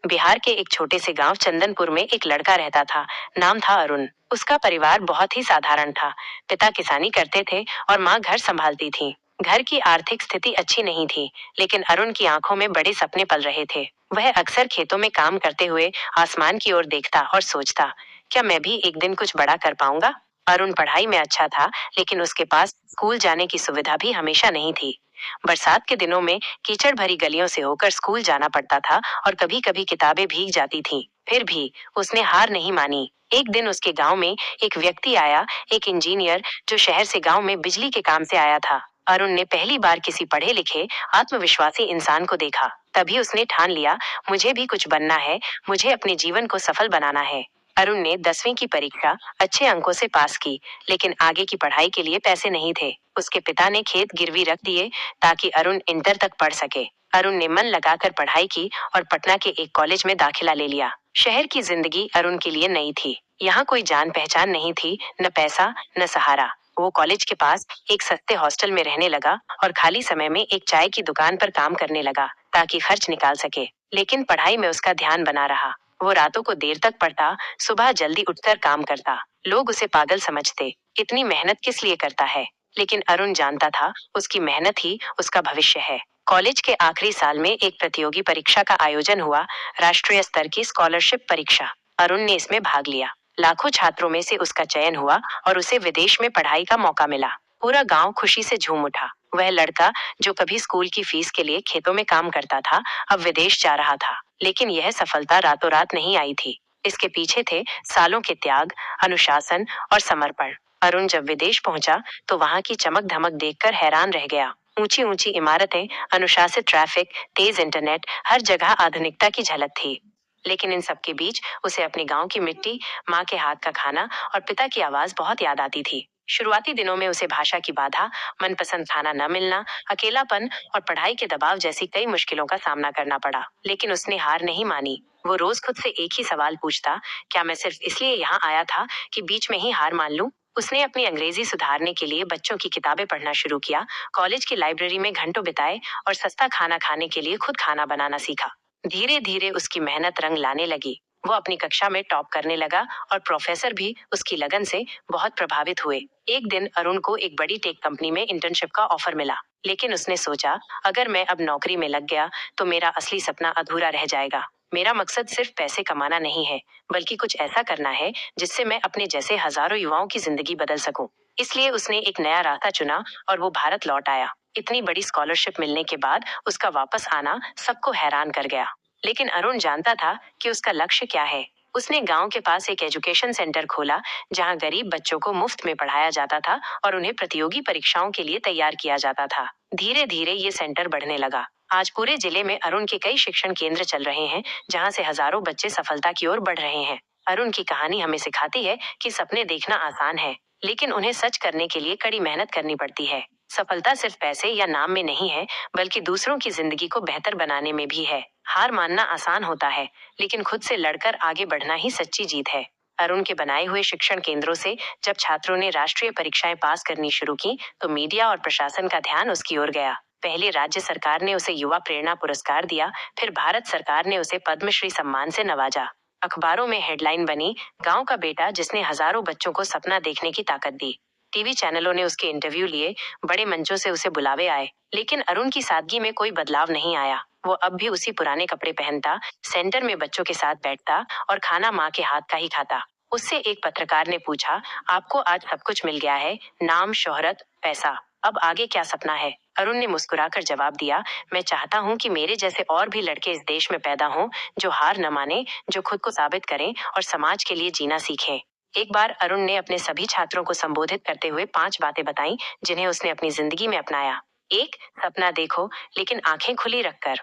बिहार के एक छोटे से गांव चंदनपुर में एक लड़का रहता था। नाम था अरुण। उसका परिवार बहुत ही साधारण था। पिता किसानी करते थे और माँ घर संभालती थी। घर की आर्थिक स्थिति अच्छी नहीं थी, लेकिन अरुण की आंखों में बड़े सपने पल रहे थे। वह अक्सर खेतों में काम करते हुए आसमान की ओर देखता और सोचता, क्या मैं भी एक दिन कुछ बड़ा कर पाऊंगा। अरुण पढ़ाई में अच्छा था, लेकिन उसके पास स्कूल जाने की सुविधा भी हमेशा नहीं थी। बरसात के दिनों में कीचड़ भरी गलियों से होकर स्कूल जाना पड़ता था और कभी कभी किताबें भीग जाती थीं। फिर भी उसने हार नहीं मानी। एक दिन उसके गांव में एक व्यक्ति आया, एक इंजीनियर जो शहर से गांव में बिजली के काम से आया था। अरुण ने पहली बार किसी पढ़े लिखे आत्मविश्वासी इंसान को देखा। तभी उसने ठान लिया, मुझे भी कुछ बनना है, मुझे अपने जीवन को सफल बनाना है। अरुण ने 10वीं की परीक्षा अच्छे अंकों से पास की, लेकिन आगे की पढ़ाई के लिए पैसे नहीं थे। उसके पिता ने खेत गिरवी रख दिए ताकि अरुण इंटर तक पढ़ सके। अरुण ने मन लगाकर पढ़ाई की और पटना के एक कॉलेज में दाखिला ले लिया। शहर की जिंदगी अरुण के लिए नई थी। यहाँ कोई जान पहचान नहीं थी, न पैसा न सहारा। वो कॉलेज के पास एक सस्ते हॉस्टल में रहने लगा और खाली समय में एक चाय की दुकान पर काम करने लगा ताकि खर्च निकाल सके। लेकिन पढ़ाई में उसका ध्यान बना रहा। वो रातों को देर तक पढ़ता, सुबह जल्दी उठकर काम करता। लोग उसे पागल समझते, इतनी मेहनत किस लिए करता है। लेकिन अरुण जानता था, उसकी मेहनत ही उसका भविष्य है। कॉलेज के आखिरी साल में एक प्रतियोगी परीक्षा का आयोजन हुआ, राष्ट्रीय स्तर की स्कॉलरशिप परीक्षा। अरुण ने इसमें भाग लिया। लाखों छात्रों में से उसका चयन हुआ और उसे विदेश में पढ़ाई का मौका मिला। पूरा गांव खुशी से झूम उठा। वह लड़का जो कभी स्कूल की फीस के लिए खेतों में काम करता था, अब विदेश जा रहा था। लेकिन यह सफलता रातों रात नहीं आई थी। इसके पीछे थे सालों के त्याग, अनुशासन और समर्पण। अरुण जब विदेश पहुंचा तो वहां की चमक धमक देखकर हैरान रह गया। ऊंची ऊंची इमारतें, अनुशासित ट्रैफिक, तेज इंटरनेट, हर जगह आधुनिकता की झलक थी। लेकिन इन सब के बीच उसे अपने गांव की मिट्टी, माँ के हाथ का खाना और पिता की आवाज बहुत याद आती थी। शुरुआती दिनों में उसे भाषा की बाधा, मनपसंद खाना न मिलना, अकेलापन और पढ़ाई के दबाव जैसी कई मुश्किलों का सामना करना पड़ा। लेकिन उसने हार नहीं मानी। वो रोज खुद से एक ही सवाल पूछता, क्या मैं सिर्फ इसलिए यहाँ आया था कि बीच में ही हार मान लूं? उसने अपनी अंग्रेजी सुधारने के लिए बच्चों की किताबें पढ़ना शुरू किया, कॉलेज की लाइब्रेरी में घंटों बिताए और सस्ता खाना खाने के लिए खुद खाना बनाना सीखा। धीरे धीरे उसकी मेहनत रंग लाने लगी। वो अपनी कक्षा में टॉप करने लगा और प्रोफेसर भी उसकी लगन से बहुत प्रभावित हुए। एक दिन अरुण को एक बड़ी टेक कंपनी में इंटर्नशिप का ऑफर मिला, लेकिन उसने सोचा, अगर मैं अब नौकरी में लग गया तो मेरा असली सपना अधूरा रह जाएगा। मेरा मकसद सिर्फ पैसे कमाना नहीं है, बल्कि कुछ ऐसा करना है जिससे मैं अपने जैसे हजारों युवाओं की जिंदगी बदल सकूं। इसलिए उसने एक नया रास्ता चुना और वो भारत लौट आया। इतनी बड़ी स्कॉलरशिप मिलने के बाद उसका वापस आना सबको हैरान कर गया। लेकिन अरुण जानता था कि उसका लक्ष्य क्या है। उसने गांव के पास एक एजुकेशन सेंटर खोला, जहां गरीब बच्चों को मुफ्त में पढ़ाया जाता था और उन्हें प्रतियोगी परीक्षाओं के लिए तैयार किया जाता था। धीरे धीरे ये सेंटर बढ़ने लगा। आज पूरे जिले में अरुण के कई शिक्षण केंद्र चल रहे हैं, जहां से हजारों बच्चे सफलता की ओर बढ़ रहे हैं। अरुण की कहानी हमें सिखाती है कि सपने देखना आसान है, लेकिन उन्हें सच करने के लिए कड़ी मेहनत करनी पड़ती है। सफलता सिर्फ पैसे या नाम में नहीं है, बल्कि दूसरों की जिंदगी को बेहतर बनाने में भी है। हार मानना आसान होता है, लेकिन खुद से लड़कर आगे बढ़ना ही सच्ची जीत है। अरुण के बनाए हुए शिक्षण केंद्रों से जब छात्रों ने राष्ट्रीय परीक्षाएं पास करनी शुरू की, तो मीडिया और प्रशासन का ध्यान उसकी ओर गया। पहले राज्य सरकार ने उसे युवा प्रेरणा पुरस्कार दिया, फिर भारत सरकार ने उसे पद्मश्री सम्मान से नवाजा। अखबारों में हेडलाइन बनी, गांव का बेटा जिसने हजारों बच्चों को सपना देखने की ताकत दी। टीवी चैनलों ने उसके इंटरव्यू लिए, बड़े मंचों से उसे बुलावे आए, लेकिन अरुण की सादगी में कोई बदलाव नहीं आया। वो अब भी उसी पुराने कपड़े पहनता, सेंटर में बच्चों के साथ बैठता और खाना माँ के हाथ का ही खाता। उससे एक पत्रकार ने पूछा, आपको आज सब कुछ मिल गया है, नाम, शोहरत, पैसा, अब आगे क्या सपना है? अरुण ने मुस्कुराकर जवाब दिया, मैं चाहता हूँ कि मेरे जैसे और भी लड़के इस देश में पैदा हों, जो हार न माने, जो खुद को साबित करें और समाज के लिए जीना सीखें। एक बार अरुण ने अपने सभी छात्रों को संबोधित करते हुए 5 बातें बताई, जिन्हें उसने अपनी जिंदगी में अपनाया। 1. सपना देखो, लेकिन आंखें खुली रखकर।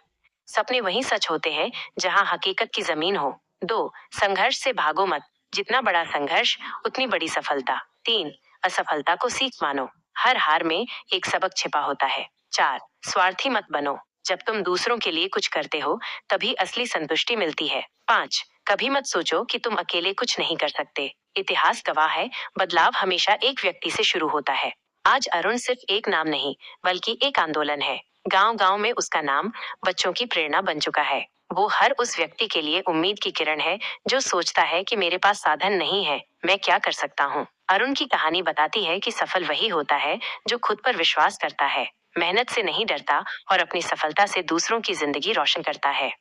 सपने वहीं सच होते हैं जहां हकीकत की जमीन हो। 2. संघर्ष से भागो मत, जितना बड़ा संघर्ष उतनी बड़ी सफलता। 3. असफलता को सीख मानो, हर हार में एक सबक छिपा होता है। 4. स्वार्थी मत बनो, जब तुम दूसरों के लिए कुछ करते हो तभी असली संतुष्टि मिलती है। 5. कभी मत सोचो कि तुम अकेले कुछ नहीं कर सकते। इतिहास गवाह है, बदलाव हमेशा एक व्यक्ति से शुरू होता है। आज अरुण सिर्फ एक नाम नहीं, बल्कि एक आंदोलन है। गांव गांव में उसका नाम बच्चों की प्रेरणा बन चुका है। वो हर उस व्यक्ति के लिए उम्मीद की किरण है जो सोचता है कि मेरे पास साधन नहीं है, मैं क्या कर सकता हूँ। अरुण की कहानी बताती है कि सफल वही होता है जो खुद पर विश्वास करता है, मेहनत से नहीं डरता और अपनी सफलता से दूसरों की जिंदगी रोशन करता है।